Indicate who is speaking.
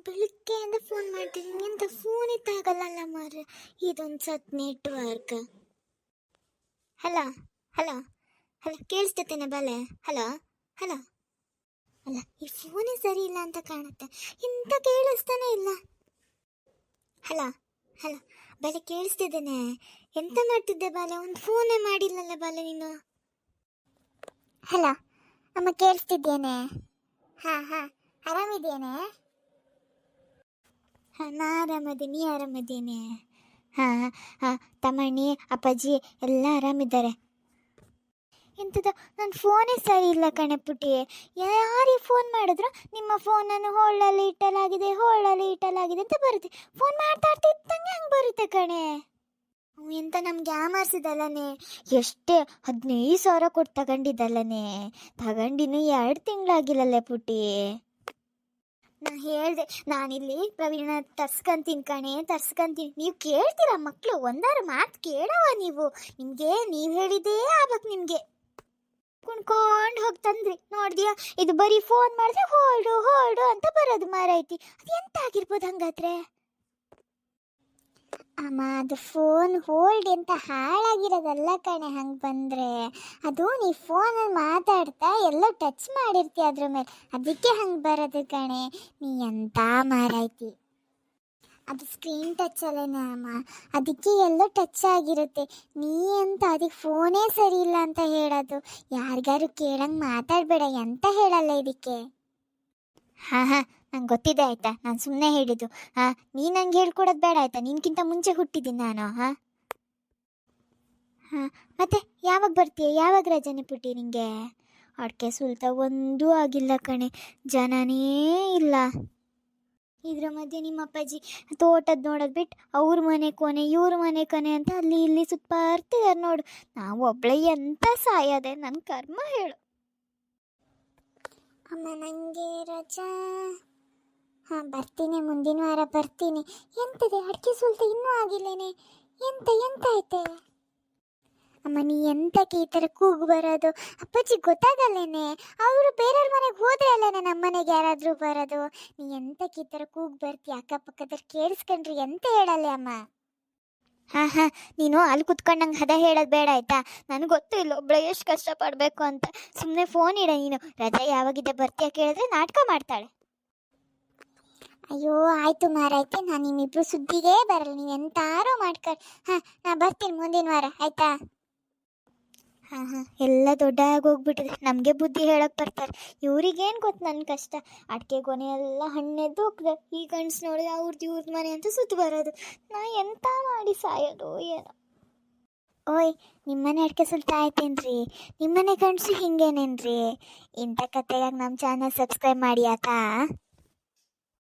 Speaker 1: ಬೆಳಿಗ್ಗೆಯಿಂದ ಫೋನ್ ಮಾಡ್ತಿದ್ದೀನಿ ಅಂತ ಫೋನ್ ಎತ್ತಾಗಲ್ಲ ಮಾರ್ರೆ. ಇದೊಂದು ಸತ್ ನೆಟ್ವರ್ಕ್. ಹಲೋ ಹಲೋ ಹಲೋ, ಕೇಳಿಸ್ತೇನೆ ಬಲೆ? Hello hello. ಅಲ್ಲ, ಈ ಫೋನೇ ಸರಿ ಇಲ್ಲ ಅಂತ ಕಾಣುತ್ತೆ. ಇಂಥ ಕೇಳಿಸ್ತಾನೆ ಇಲ್ಲ. ಹಲೋ ಹಲೋ ಬಲೆ, ಕೇಳಿಸ್ತಿದ್ದೇನೆ. ಎಂತ ಮಾಡ್ತಿದ್ದೆ ಬಾಲೆ? ಒಂದು ಫೋನೇ ಮಾಡಿಲ್ಲಲ್ಲ ಬಾಲೆ ನೀನು. ಹಲೋ ಅಮ್ಮ, ಕೇಳಿಸ್ತಿದ್ದೇನೆ. ಹಾಂ ಹಾಂ, ಆರಾಮಿದ್ದೇನೆ. ಹಾಂ, ನಾ ಆರಾಮದೆ. ನೀ ಆರಾಮದೇನೆ? ಹಾಂ ಹಾಂ, ತಮ್ಮಣ್ಣಿ ಅಪ್ಪಾಜಿ ಎಲ್ಲ ಆರಾಮಿದ್ದಾರೆ. ಎಂಥದ, ನನ್ನ ಫೋನೇ ಸರಿ ಇಲ್ಲ ಕಣೆ ಪುಟಿ. ಯಾರಿಗೆ ಫೋನ್ ಮಾಡಿದ್ರು ನಿಮ್ಮ ಫೋನನ್ನು ಹೋಳಲ್ಲಿ ಇಟ್ಟಲಾಗಿದೆ ಅಂತ ಬರುತ್ತೆ. ಫೋನ್ ಮಾಡ್ತಾ ಇದ್ದಂಗೆ ಹಂಗೆ ಬರುತ್ತೆ ಕಣೆ. ಎಂತ ನಮ್ಗೆ ಯಾಮಾರಿಸಿದಲ್ಲನೇ. ಎಷ್ಟೇ 15,000 ಕೊಟ್ಟು ತಗೊಂಡಿದ್ದಲ್ಲನೇ. ತಗೊಂಡಿನ್ನು 2 ತಿಂಗಳಾಗಿಲ್ಲಲ್ಲೇ ಪುಟಿ. ನಾ ಹೇಳ್ದೆ, ನಾನಿಲ್ಲಿ ಪ್ರವೀಣ ತರ್ಸ್ಕೊಂತೀನಿ ಕಣೆ, ತರ್ಸ್ಕೊಂತೀನಿ. ನೀವು ಕೇಳ್ತೀರಾ ಮಕ್ಕಳು? ಒಂದಾರು ಮಾತು ಕೇಳವ ನೀವು? ನೀವು ಹೇಳಿದ್ದೇ ಆಗ್ಬೇಕು ನಿಮಗೆ. ಕುಣ್ಕೊಂಡು ಹೋಗಿ ತಂದ್ರಿ, ನೋಡಿದ್ಯಾ? ಇದು ಬರೀ ಫೋನ್ ಮಾಡಿದ್ರೆ ಹೋಲ್ಡು ಅಂತ ಬರೋದು ಮಾರೈತಿ. ಅದು ಎಂತ ಆಗಿರ್ಬೋದು ಹಂಗಾದ್ರೆ? ಅಮ್ಮ, ಅದು ಫೋನ್ ಹೋಲ್ಡ್ ಅಂತ ಹಾಳಾಗಿರೋದಲ್ಲ ಕಣೆ. ಹಂಗೆ ಬಂದರೆ ಅದು ನೀ ಫೋನಲ್ಲಿ ಮಾತಾಡ್ತಾ ಎಲ್ಲೋ ಟಚ್ ಮಾಡಿರ್ತೀಯ ಅದ್ರ ಮೇಲೆ, ಅದಕ್ಕೆ ಹಂಗೆ ಬರೋದು ಕಣೆ. ನೀ ಎಂತ ಮಾರೈತಿ. ಅದು ಸ್ಕ್ರೀನ್ ಟಚ್ ಅಲ್ಲೇನೆ ಅಮ್ಮ, ಅದಕ್ಕೆ ಎಲ್ಲೋ ಟಚ್ ಆಗಿರುತ್ತೆ. ನೀ ಅಂತ ಅದಕ್ಕೆ ಫೋನೇ ಸರಿ ಇಲ್ಲ ಅಂತ ಹೇಳೋದು. ಯಾರಿಗಾರು ಕೇಳಂಗೆ ಮಾತಾಡಬೇಡ, ಎಂತ ಹೇಳಲ್ಲ ಇದಕ್ಕೆ. ಹಾಂ ಹಾಂ, ನಂಗೆ ಗೊತ್ತಿದೆ ಆಯಿತಾ, ನಾನು ಸುಮ್ಮನೆ ಹೇಳಿದ್ದು. ಹಾಂ, ನೀ ನಂಗೆ ಹೇಳ್ಕೊಡೋದು ಬೇಡ ಆಯಿತಾ? ನಿನ್ಗಿಂತ ಮುಂಚೆ ಹುಟ್ಟಿದ್ದೀನಿ ನಾನು. ಹಾಂ ಹಾಂ, ಮತ್ತೆ ಯಾವಾಗ ಬರ್ತೀಯ? ಯಾವಾಗ ರಜನೆ ಪುಟ್ಟಿ ನಿಂಗೆ? ಅಡಿಕೆ ಸುಲ್ತ ಒಂದೂ ಆಗಿಲ್ಲ ಕಣೆ, ಜನನೇ ಇಲ್ಲ. ಇದ್ರ ಮಧ್ಯೆ ನಿಮ್ಮ ಅಪ್ಪಾಜಿ ತೋಟದ ನೋಡೋದು ಬಿಟ್ಟು ಅವ್ರ ಮನೆ ಕೊನೆ ಇವ್ರ ಮನೆ ಕೊನೆ ಅಂತ ಅಲ್ಲಿ ಇಲ್ಲಿ ಸುತ್ತಾಡ್ತಿದಾರೆ ನೋಡು. ನಾವು ಒಬ್ಳೆ ಎಂತ ಸಾಯದೆ, ನನ್ನ ಕರ್ಮ ಹೇಳು. ಅಮ್ಮ, ನನಗೆ ರಜಾ. ಹಾಂ, ಬರ್ತೀನಿ, ಮುಂದಿನ ವಾರ ಬರ್ತೀನಿ. ಎಂತದೆ ಅಡಿಕೆ ಸುಲ್ತ ಇನ್ನೂ ಆಗಿಲ್ಲೇನೆ? ಎಂತ ಐತೆ ಅಮ್ಮ? ನೀ ಎಂತಕ್ಕೆ ಈ ಥರ ಕೂಗು ಬರೋದು? ಅಪ್ಪಾಜಿ ಗೊತ್ತಾಗಲ್ಲೇನೆ. ಅವರು ಬೇರೆಯವ್ರ ಮನೆಗೆ ಹೋದ್ರೆ ಅಲ್ಲೇನೆ ನಮ್ಮ ಮನೆಗೆ ಯಾರಾದರೂ ಬರೋದು. ನೀ ಎಂತಕ್ಕೆ ಈ ಥರ ಕೂಗು ಬರ್ತೀಯ? ಅಕ್ಕಪಕ್ಕದಲ್ಲಿ ಕೇಳಿಸ್ಕೊಂಡ್ರಿ ಎಂತ ಹೇಳಲ್ಲ ಅಮ್ಮ. ಹಾಂ ಹಾಂ, ನೀನು ಅಲ್ಲಿ ಕುತ್ಕೊಂಡಂಗೆ ಹದ ಹೇಳೋದು ಬೇಡ ಆಯಿತಾ? ನನಗೆ ಗೊತ್ತು ಇಲ್ಲ ಒಬ್ಬಳೆ ಎಷ್ಟು ಕಷ್ಟಪಡಬೇಕು ಅಂತ. ಸುಮ್ಮನೆ ಫೋನ್ ಇಡ ನೀನು. ರಜೆ ಯಾವಾಗಿದೆ ಬರ್ತೀಯ ಕೇಳಿದ್ರೆ ನಾಟಕ ಮಾಡ್ತಾಳೆ. ಅಯ್ಯೋ ಆಯಿತು ಮಾರಾಯ್ತು, ನಾನು ನಿಮ್ಮಿಬ್ರು ಸುದ್ದಿಗೇ ಬರಲ್ಲ. ನೀವು ಎಂತಾರೋ ಮಾಡ್ಕೊಳ್ಳಿ. ಹಾಂ, ನಾ ಬರ್ತೀನಿ ಮುಂದಿನ ವಾರ, ಆಯಿತಾ? ಹಾಂ ಹಾಂ, ಎಲ್ಲ ದೊಡ್ಡಾಗೋಗ್ಬಿಟ್ಟಿದೆ. ನಮಗೆ ಬುದ್ಧಿ ಹೇಳಕ್ಕೆ ಬರ್ತಾರೆ. ಇವ್ರಿಗೇನು ಗೊತ್ತು ನನ್ನ ಕಷ್ಟ. ಅಡಿಕೆ ಕೊನೆ ಎಲ್ಲ ಹಣ್ಣೆದ್ದು ಹೋಗ್ದೆ. ಈ ಗಂಡ್ಸು ನೋಡಿದ್ರೆ ಇವ್ರದ್ದು ಮನೆ ಅಂತ ಸುತ್ತು ಬರೋದು. ನಾ ಎಂತ ಮಾಡಿ ಸಾಯೋದು ಏನೋ. ಓಯ್, ನಿಮ್ಮನೆ ಅಡಿಕೆ ಸುಲ್ತ ಆಯ್ತೇನ್ರಿ? ನಿಮ್ಮನೆ ಗಂಡಸು ಹಿಂಗೇನೇನ್ರಿ? ಇಂಥ ಕತೆಗಾಗಿ ನಮ್ಮ ಚಾನಲ್ ಸಬ್ಸ್ಕ್ರೈಬ್ ಮಾಡಿ ಆತಾ?